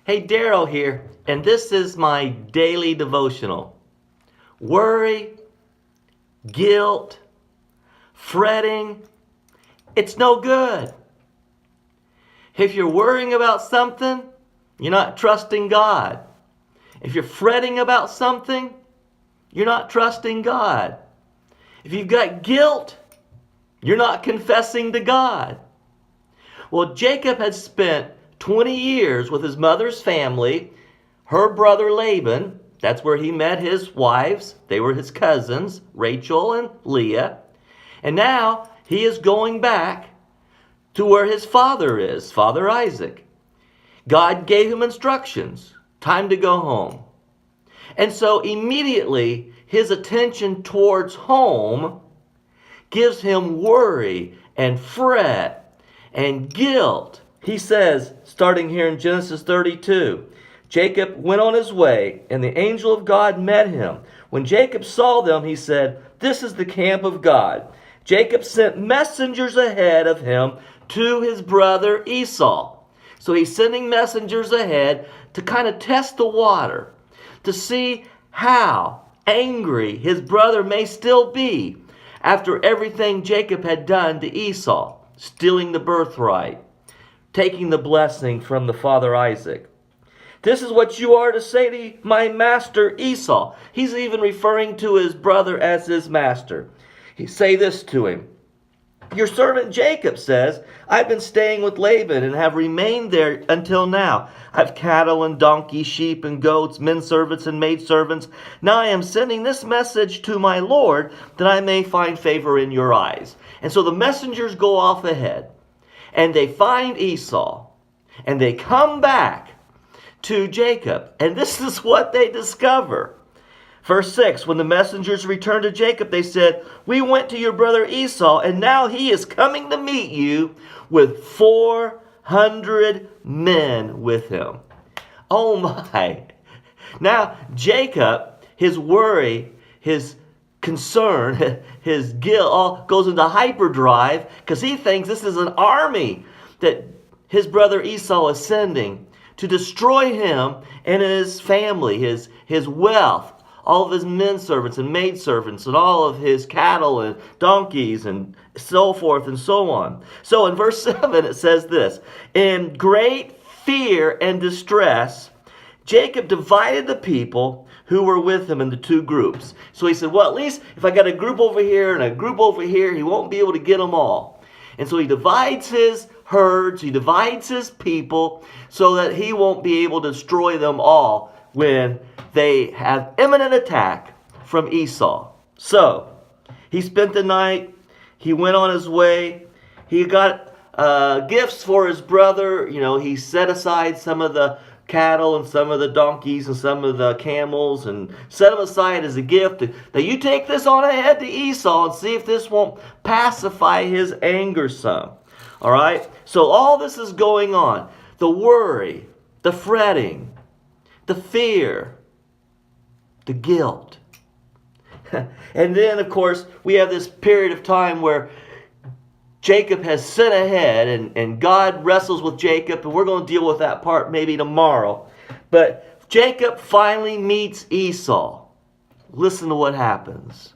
Hey, Daryl here, and this is my daily devotional. Worry, guilt, fretting, it's no good. If you're worrying about something, you're not trusting God. If you're fretting about something, you're not trusting God. If you've got guilt, you're not confessing to God. Well, Jacob had spent 20 years with his mother's family, her brother Laban. That's where he met his wives. They were his cousins, Rachel and Leah. And now he is going back to where his father is, Father Isaac. God gave him instructions. Time to go home. And so immediately his attention towards home gives him worry and fret and guilt. He says, starting here in Genesis 32, Jacob went on his way, and the angel of God met him. When Jacob saw them, he said, "This is the camp of God." Jacob sent messengers ahead of him to his brother Esau. So he's sending messengers ahead to kind of test the water, to see how angry his brother may still be after everything Jacob had done to Esau, stealing the birthright, taking the blessing from the father Isaac. "This is what you are to say to my master Esau." He's even referring to his brother as his master. He say this to him. "Your servant Jacob says, I've been staying with Laban and have remained there until now. I've cattle and donkeys, sheep and goats, men servants and maid servants. Now I am sending this message to my Lord that I may find favor in your eyes." And so the messengers go off ahead and they find Esau and they come back to Jacob. And this is what they discover. Verse 6, when the messengers returned to Jacob, they said, "We went to your brother Esau, and now he is coming to meet you with 400 men with him." Oh my. Now Jacob, his worry, his concern, his guilt all goes into hyperdrive because he thinks this is an army that his brother Esau is sending to destroy him and his family, his wealth, all of his men servants and maid servants, and all of his cattle and donkeys and so forth and so on. So in verse 7 it says this, "In great fear and distress, Jacob divided the people who were with him into two groups." So he said, well, at least if I got a group over here and a group over here, he won't be able to get them all. And so he divides his herds, he divides his people so that he won't be able to destroy them all when they have imminent attack from Esau. So he spent the night, he went on his way, he got gifts for his brother. You know, he set aside some of the cattle and some of the donkeys and some of the camels and set them aside as a gift. Now you take this on ahead to Esau and see if this won't pacify his anger some. All right? So all this is going on. The worry, the fretting, the fear, the guilt. And then, of course, we have this period of time where Jacob has sent ahead and God wrestles with Jacob, and we're going to deal with that part maybe tomorrow. But Jacob finally meets Esau. Listen to what happens.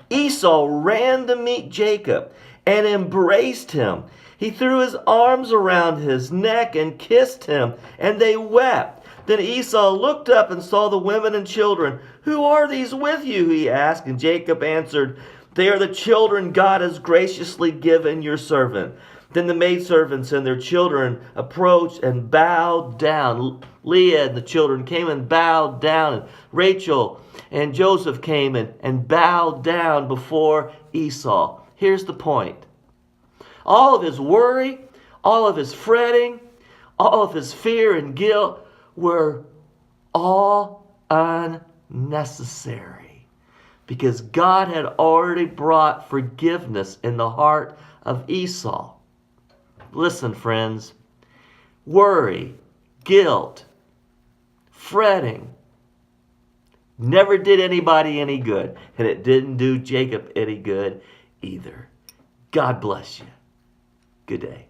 Esau ran to meet Jacob and embraced him. He threw his arms around his neck and kissed him, and they wept. Then Esau looked up and saw the women and children. "Who are these with you?" he asked. And Jacob answered, "They are the children God has graciously given your servant." Then the maidservants and their children approached and bowed down. Leah and the children came and bowed down. And Rachel and Joseph came and bowed down before Esau. Here's the point. All of his worry, all of his fretting, all of his fear and guilt were all unnecessary because God had already brought forgiveness in the heart of Esau. Listen, friends, worry, guilt, fretting never did anybody any good, and it didn't do Jacob any good either. God bless you. Good day.